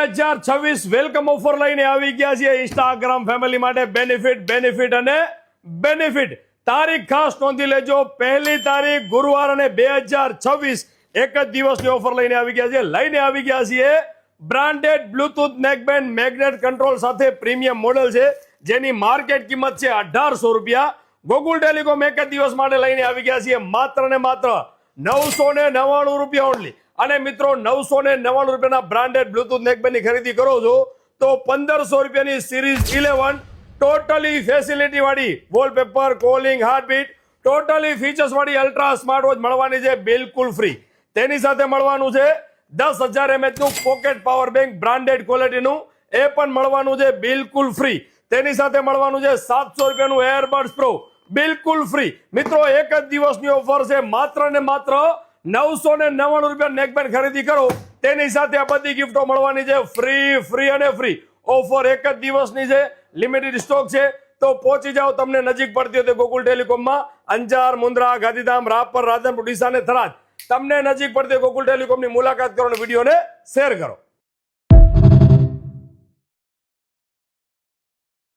2026 welcome offer લઈને આવી ગયા છીએ ઇન્સ્ટાગ્રામ ફેમિલી માટે બેનિફિટ અને બેનિફિટ તારીખ ખાસ નોંધી લેજો 1 તારીખ ગુરુવાર અને 2026 એક જ દિવસની ઓફર લઈને આવી ગયા છીએ branded Bluetooth neckband magnet control સાથે પ્રીમિયમ મોડેલ છે જેની માર્કેટ કિંમત છે 1800 રૂપિયા. ગોકુલ ટેલિકોમ એક જ દિવસ માટે લઈને આવી ગયા છીએ માત્ર ને માત્ર 999 રૂપિયા ઓનલી. અને મિત્રો 999 રૂપિયાના બ્રાન્ડેડ બ્લૂટૂથ નેકબેન્ડની ખરીદી કરો છો તો 1500 રૂપિયાની સિરીઝ 11 ટોટલી ફેસિલિટી વાળી wallpaper calling heartbeat totally features વાળી અલ્ટ્રા સ્માર્ટ વોચ મળવાની છે બિલકુલ ફ્રી. તેની સાથે મળવાનું છે 10,000 mAh નું પોકેટ પાવર બેંક બ્રાન્ડેડ ક્વોલિટીનું એ પણ મળવાનું છે બિલકુલ ફ્રી. તેની સાથે મળવાનું છે 700 રૂપિયાનું એરબડ્સ પ્રો બિલકુલ ફ્રી. મિત્રો એક જ દિવસની ઓફર છે માત્ર ને માત્ર 999 રૂપિયા નેકબેન્ડ ખરીદી કરો તેની સાથે આ બધી ગિફ્ટો મળવાની છે ફ્રી અને ફ્રી. ઓફર એક જ દિવસની છે, લિમિટેડ સ્ટોક છે તો પહોંચી જાઓ. તમને નજીક પડતી હોય તો ગોકુલ ટેલિકોમમાં અંજાર, મુન્દ્રા, ગાંધીધામ, રાપર, રાધનપુર, ડીસા અને થરાદ તમને નજીક પડતી હોય ગોકુલ ટેલિકોમની મુલાકાત કરો અને વિડીયોને શેર કરો.